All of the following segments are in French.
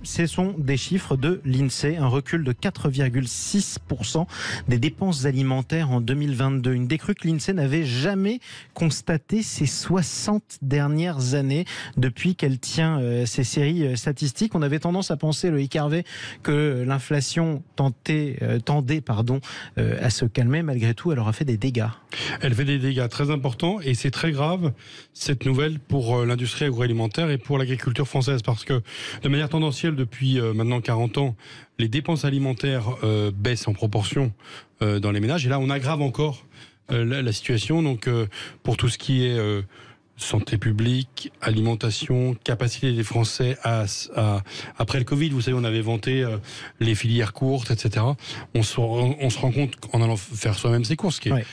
ce sont des chiffres de l'INSEE, un recul de 4,6% des dépenses alimentaires en 2022. Une décrue que l'INSEE n'avait jamais constatée ces 60 dernières années depuis qu'elle tient ces séries statistiques. On avait tendance à penser, Loïc Hervé, que l'inflation tendait à se calmer. Malgré tout, elle aura fait des dégâts. Elle fait des dégâts très importants et c'est très grave cette nouvelle pour l'industrie agroalimentaire et pour l'agriculture française parce que de manière tendancielle depuis maintenant 40 ans, les dépenses alimentaires baissent en proportion dans les ménages et là on aggrave encore la situation. Donc pour tout ce qui est santé publique, alimentation, capacité des Français après le Covid, vous savez, on avait vanté les filières courtes, etc. On se rend compte en allant faire soi-même ses courses, qui est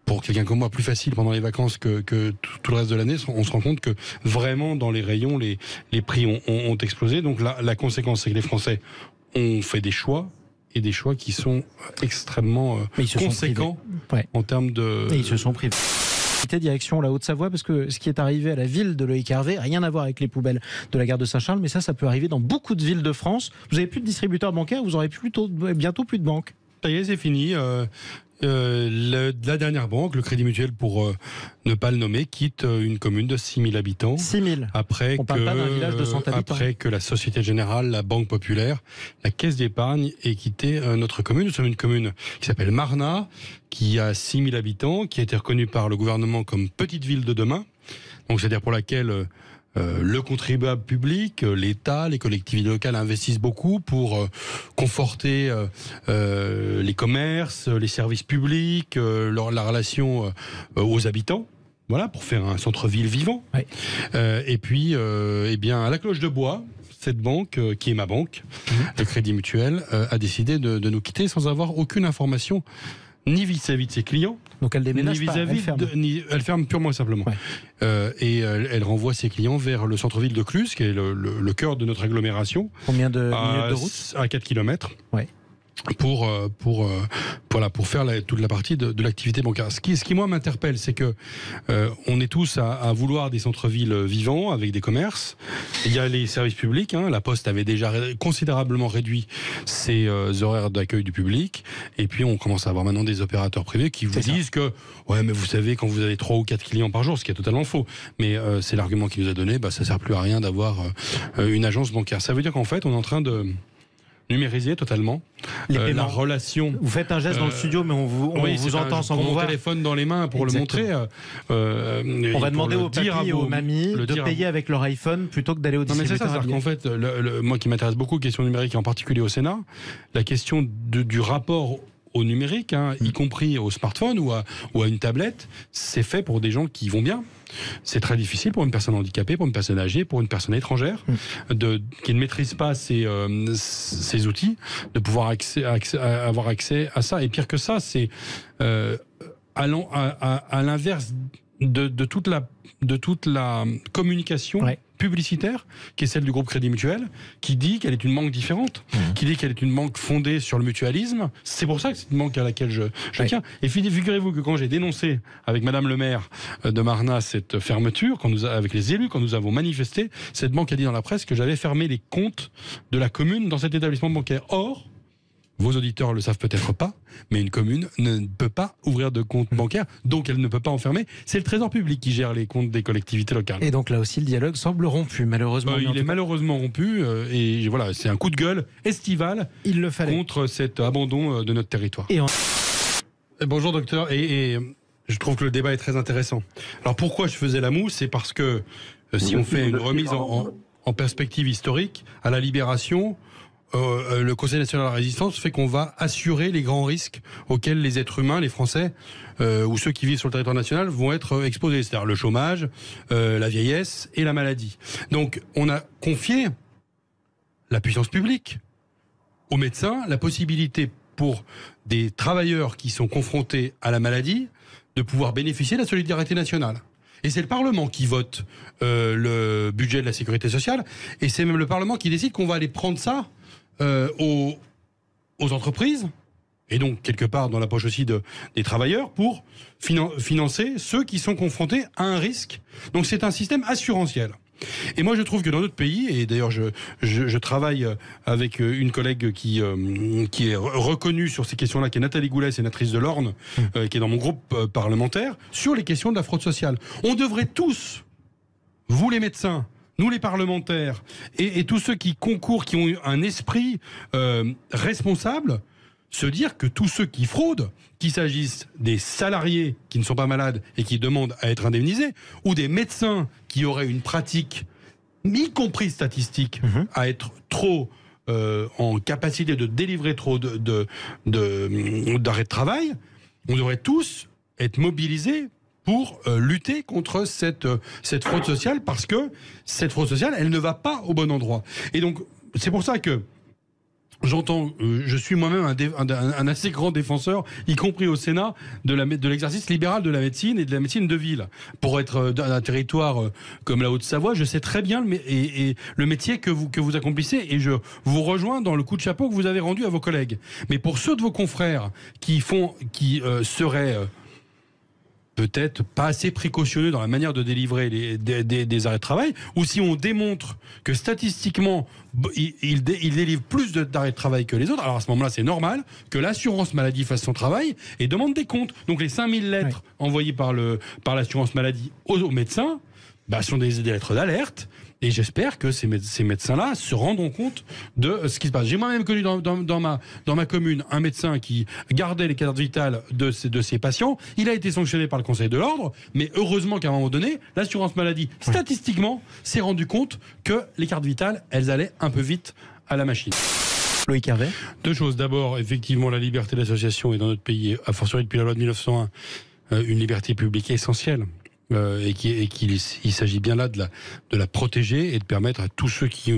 pour quelqu'un comme moi plus facile pendant les vacances que tout le reste de l'année. On se rend compte que vraiment dans les rayons, les prix ont explosé. Donc la conséquence, c'est que les Français ont fait des choix. Et des choix qui sont extrêmement conséquents en termes de... Et ils se sont privés. Direction la Haute-Savoie, parce que ce qui est arrivé à la ville de Loïc Hervé, rien à voir avec les poubelles de la gare de Saint-Charles, mais ça peut arriver dans beaucoup de villes de France. Vous n'avez plus de distributeur bancaire, vous aurez bientôt plus de banque. Ça y est, c'est fini. La dernière banque, le Crédit Mutuel, pour ne pas le nommer, quitte une commune de 6 000 habitants. 6 000. On parle pas d'un village de 100 habitants. Après que la Société Générale, la Banque Populaire, la Caisse d'épargne ait quitté notre commune. Nous sommes une commune qui s'appelle Marnat, qui a 6 000 habitants, qui a été reconnue par le gouvernement comme petite ville de demain. Donc c'est-à-dire pour laquelle... le contribuable public, l'État, les collectivités locales investissent beaucoup pour conforter les commerces, les services publics, la relation aux habitants. Voilà, pour faire un centre-ville vivant. Oui. Et puis, à la cloche de bois, cette banque, qui est ma banque, le Crédit Mutuel, a décidé de nous quitter sans avoir aucune information, ni vis-à-vis de ses clients, donc elle déménage pas, elle ferme purement et simplement. Ouais. Et elle renvoie ses clients vers le centre-ville de Cluses, qui est le cœur de notre agglomération. Combien de minutes de route ? À 4 km. Ouais. Pour faire toute la partie de l'activité bancaire. Ce qui moi m'interpelle, c'est que on est tous à vouloir des centres-villes vivants avec des commerces. Il y a les services publics. La Poste avait déjà considérablement réduit ses horaires d'accueil du public. Et puis on commence à avoir maintenant des opérateurs privés qui vous disent que mais vous savez, quand vous avez 3 ou 4 clients par jour, ce qui est totalement faux. Mais c'est l'argument qui nous a donné. Ça sert plus à rien d'avoir une agence bancaire. Ça veut dire qu'en fait, on est en train de numériser totalement la relation. Vous faites un geste dans le studio, mais on vous entend sans vous voir. Mon téléphone dans les mains pour Exactement. Le montrer. On va demander aux papis et aux mamies de payer avec leur iPhone plutôt que d'aller au distributeur. Non, mais c'est ça, c'est-à-dire qu'en fait, moi qui m'intéresse beaucoup aux questions numériques, et en particulier au Sénat, la question du rapport au numérique, y compris au smartphone ou à une tablette, c'est fait pour des gens qui vont bien. C'est très difficile pour une personne handicapée, pour une personne âgée, pour une personne étrangère, qui ne maitrise pas ces outils, de pouvoir avoir accès à ça. Et pire que ça, c'est à l'inverse de toute la communication publicitaire, qui est celle du groupe Crédit Mutuel, qui dit qu'elle est une banque différente, qui dit qu'elle est une banque fondée sur le mutualisme. C'est pour ça que c'est une banque à laquelle je tiens. Et figurez-vous que quand j'ai dénoncé avec Madame le maire de Marnat cette fermeture, avec les élus, quand nous avons manifesté, cette banque a dit dans la presse que j'avais fermé les comptes de la commune dans cet établissement bancaire. Or, vos auditeurs le savent peut-être pas, mais une commune ne peut pas ouvrir de compte bancaire, donc elle ne peut pas en fermer. C'est le Trésor public qui gère les comptes des collectivités locales. Et donc là aussi, le dialogue semble rompu, malheureusement. Il est malheureusement rompu, et voilà, c'est un coup de gueule estival contre cet abandon de notre territoire. Bonjour docteur, et je trouve que le débat est très intéressant. Alors pourquoi je faisais la moue ? C'est parce que si on fait une remise en perspective historique, à la Libération, le Conseil national de la résistance fait qu'on va assurer les grands risques auxquels les êtres humains, les Français, ou ceux qui vivent sur le territoire national vont être exposés, c'est-à-dire le chômage, la vieillesse et la maladie. Donc on a confié la puissance publique aux médecins la possibilité pour des travailleurs qui sont confrontés à la maladie de pouvoir bénéficier de la solidarité nationale. Et c'est le Parlement qui vote le budget de la sécurité sociale, et c'est même le Parlement qui décide qu'on va aller prendre ça aux entreprises, et donc quelque part dans la poche aussi des travailleurs, pour financer ceux qui sont confrontés à un risque. Donc c'est un système assurantiel. Et moi, je trouve que dans notre pays, et d'ailleurs, je travaille avec une collègue qui est reconnue sur ces questions-là, qui est Nathalie Goulet, sénatrice de l'Orne, qui est dans mon groupe parlementaire, sur les questions de la fraude sociale. On devrait tous, vous les médecins, nous les parlementaires, et tous ceux qui concourent, qui ont eu un esprit responsable, se dire que tous ceux qui fraudent, qu'il s'agisse des salariés qui ne sont pas malades et qui demandent à être indemnisés, ou des médecins qui auraient une pratique, y compris statistique, à être trop en capacité de délivrer trop d'arrêts de travail, on devrait tous être mobilisés pour lutter contre cette fraude sociale, parce que cette fraude sociale, elle ne va pas au bon endroit. Et donc, c'est pour ça que j'entends, je suis moi-même un assez grand défenseur, y compris au Sénat, de l'exercice libéral de la médecine et de la médecine de ville. Pour être d'un territoire comme la Haute-Savoie, je sais très bien le métier que vous accomplissez, et je vous rejoins dans le coup de chapeau que vous avez rendu à vos collègues. Mais pour ceux de vos confrères qui seraient peut-être pas assez précautionneux dans la manière de délivrer des arrêts de travail, ou si on démontre que statistiquement il délivre plus d'arrêts de travail que les autres, alors à ce moment-là c'est normal que l'assurance maladie fasse son travail et demande des comptes. Donc les 5000 lettres envoyées par l'assurance maladie aux médecins sont des lettres d'alerte. Et j'espère que ces médecins-là se rendront compte de ce qui se passe. J'ai moi-même connu dans ma commune un médecin qui gardait les cartes vitales de ses patients. Il a été sanctionné par le Conseil de l'Ordre, mais heureusement qu'à un moment donné, l'assurance maladie, statistiquement, s'est rendu compte que les cartes vitales, elles allaient un peu vite à la machine. Loïc Hervé. Deux choses. D'abord, effectivement, la liberté d'association est dans notre pays, a fortiori depuis la loi de 1901, une liberté publique essentielle. Et qu'il s'agit bien là de la protéger et de permettre à tous ceux qui,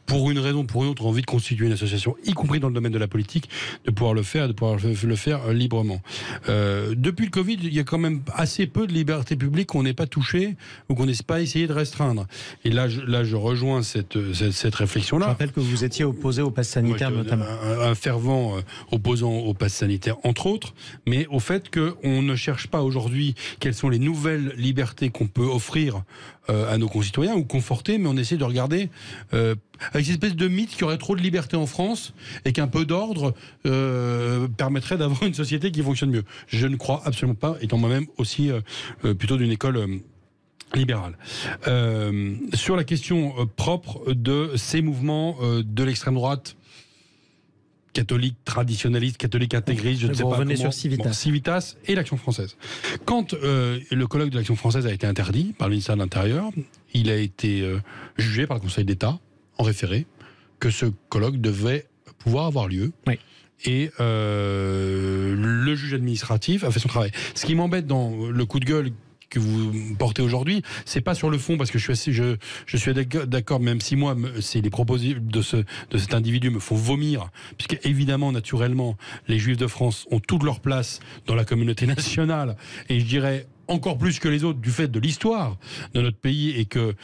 pour une raison ou pour une autre, ont envie de constituer une association, y compris dans le domaine de la politique, de pouvoir le faire librement. Depuis le Covid, il y a quand même assez peu de liberté publique qu'on n'ait pas touché ou qu'on n'ait pas essayé de restreindre. Et là, je rejoins cette réflexion-là. Je rappelle que vous étiez opposé au pass sanitaire, notamment. Un fervent opposant au pass sanitaire, entre autres, mais au fait qu'on ne cherche pas aujourd'hui quelles sont les nouvelles libertés qu'on peut offrir à nos concitoyens ou conforter, mais on essaie de regarder avec cette espèce de mythe qu'il y aurait trop de liberté en France et qu'un peu d'ordre permettrait d'avoir une société qui fonctionne mieux. Je ne crois absolument pas, étant moi-même aussi plutôt d'une école libérale. Sur la question propre de ces mouvements de l'extrême droite, catholique traditionnaliste, catholique intégriste, je ne sais pas comment. Sur Civitas. Civitas et l'Action française. Quand le colloque de l'Action française a été interdit par le ministère de l'Intérieur, il a été jugé par le Conseil d'État, en référé, que ce colloque devait pouvoir avoir lieu. Oui. Et le juge administratif a fait son travail. Ce qui m'embête dans le coup de gueule que vous portez aujourd'hui, c'est pas sur le fond, parce que je suis d'accord, même si moi, les propos de cet individu me font vomir, puisque évidemment, naturellement, les Juifs de France ont toute leur place dans la communauté nationale, et je dirais encore plus que les autres du fait de l'histoire de notre pays, et que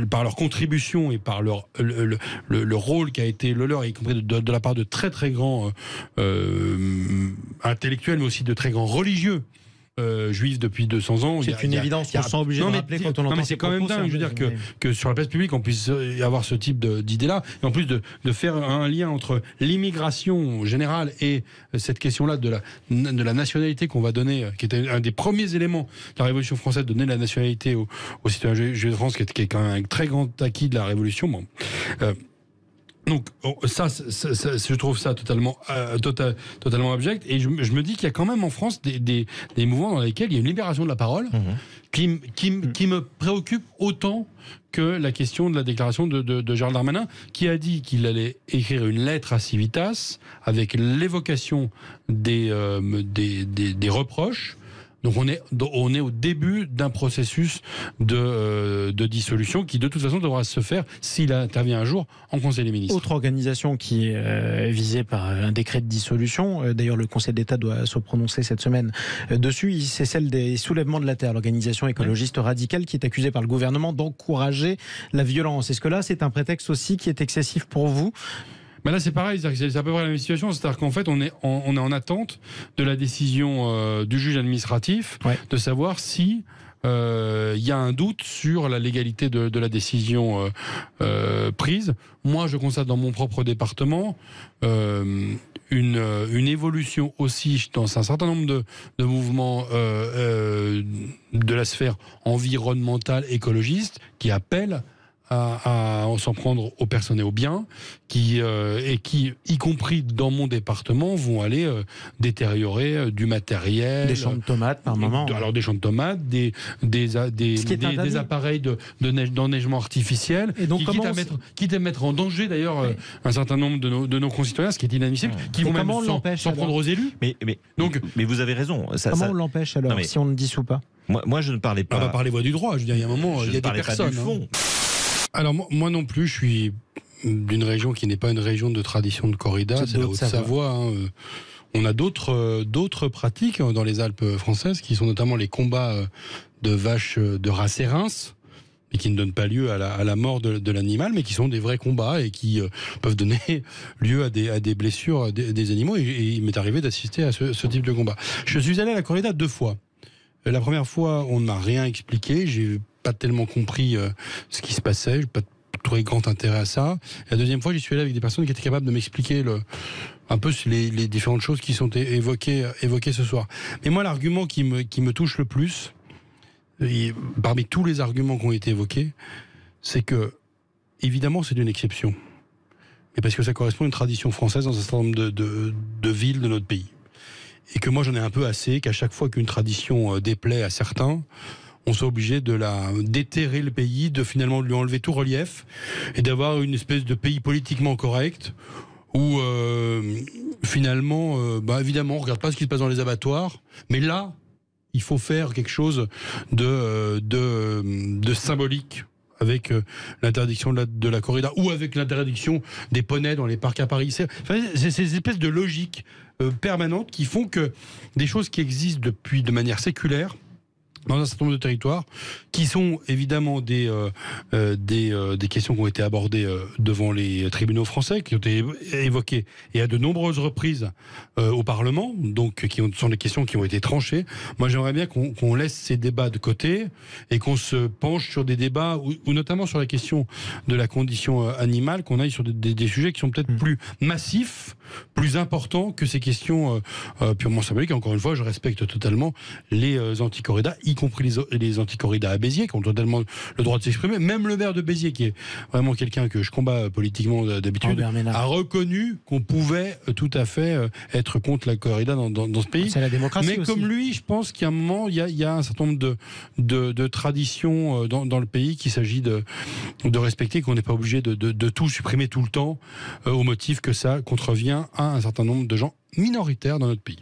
par leur contribution et par le rôle qui a été le leur, y compris de la part de très très grands intellectuels, mais aussi de très grands religieux, juifs depuis 200 ans. C'est une évidence, on se sent obligé de rappeler quand on entend. Mais c'est quand même dingue, je veux dire, que sur la place publique, on puisse avoir ce type d'idée-là, et en plus de faire un lien entre l'immigration générale et cette question-là de la nationalité qu'on va donner, qui était un des premiers éléments de la Révolution française, de donner la nationalité aux citoyens juifs de France, qui est quand même un très grand acquis de la Révolution. Bon. Donc ça, je trouve ça totalement abject, et je me dis qu'il y a quand même en France des mouvements dans lesquels il y a une libération de la parole qui me préoccupe autant que la question de la déclaration de Gérald Darmanin, qui a dit qu'il allait écrire une lettre à Civitas avec l'évocation des reproches. Donc on est au début d'un processus de dissolution qui de toute façon devra se faire, s'il intervient un jour, en Conseil des ministres. Autre organisation qui est visée par un décret de dissolution, d'ailleurs le Conseil d'État doit se prononcer cette semaine dessus, c'est celle des Soulèvements de la Terre, l'organisation écologiste radicale qui est accusée par le gouvernement d'encourager la violence. Est-ce que là c'est un prétexte aussi qui est excessif pour vous ? Mais là, c'est pareil, c'est à peu près la même situation. C'est-à-dire qu'en fait, on est en attente de la décision du juge administratif de savoir si il y a un doute sur la légalité de la décision prise. Moi, je constate dans mon propre département une évolution aussi dans un certain nombre de mouvements de la sphère environnementale, écologiste, qui appellent à s'en prendre aux personnes et aux biens, qui, y compris dans mon département, vont aller détériorer du matériel. Des champs de tomates par moment. Alors des champs de tomates, des appareils d'enneigement artificiel, et donc, quitte à mettre en danger d'ailleurs un certain nombre de nos concitoyens, ce qui est inadmissible, qui vont même s'en prendre aux élus. Mais vous avez raison. Comment on l'empêche alors, si on ne dissout pas? Moi, je ne parlais pas. On va parler voix du droit. Je veux dire, il y a un moment, il y a des personnes. Pas du fond. Alors moi non plus, je suis d'une région qui n'est pas une région de tradition de corrida, c'est la Haute-Savoie. On a d'autres pratiques dans les Alpes françaises, qui sont notamment les combats de vaches de race et reims, mais qui ne donnent pas lieu à la mort de l'animal, mais qui sont des vrais combats et qui peuvent donner lieu à des blessures des animaux. Et il m'est arrivé d'assister à ce type de combat. Je suis allé à la corrida 2 fois. La première fois, on ne m'a rien expliqué, j'ai pas tellement compris ce qui se passait, j'ai pas trouvé grand intérêt à ça. Et la deuxième fois, j'y suis allé avec des personnes qui étaient capables de m'expliquer un peu les différentes choses qui sont évoquées ce soir. Mais moi, l'argument qui me touche le plus, parmi tous les arguments qui ont été évoqués, c'est que, évidemment, c'est une exception. Mais parce que ça correspond à une tradition française dans un certain nombre de villes de notre pays. Et que moi, j'en ai un peu assez, qu'à chaque fois qu'une tradition déplaît à certains, on soit obligé de déterrer le pays, de finalement lui enlever tout relief, et d'avoir une espèce de pays politiquement correct, où finalement, évidemment, on ne regarde pas ce qui se passe dans les abattoirs, mais là, il faut faire quelque chose de symbolique, avec l'interdiction de la corrida, ou avec l'interdiction des poneys dans les parcs à Paris. C'est ces espèces de logiques permanentes qui font que des choses qui existent depuis de manière séculaire, dans un certain nombre de territoires, qui sont évidemment des questions qui ont été abordées devant les tribunaux français, qui ont été évoquées et à de nombreuses reprises au Parlement, donc sont des questions qui ont été tranchées. Moi, j'aimerais bien qu'on laisse ces débats de côté et qu'on se penche sur des débats, ou notamment sur la question de la condition animale, qu'on aille sur des sujets qui sont peut-être plus massifs, plus importants que ces questions purement symboliques. Et encore une fois, je respecte totalement les anti-corridas, y compris les anti-corridas à Béziers, qui ont totalement le droit de s'exprimer. Même le maire de Béziers, qui est vraiment quelqu'un que je combats politiquement d'habitude, a reconnu qu'on pouvait tout à fait être contre la corrida dans ce pays. C'est la démocratie. Mais aussi. Comme lui, je pense qu'à un moment, il y a un certain nombre de traditions dans le pays qu'il s'agit de respecter, qu'on n'est pas obligé de tout supprimer tout le temps au motif que ça contrevient à un certain nombre de gens minoritaires dans notre pays.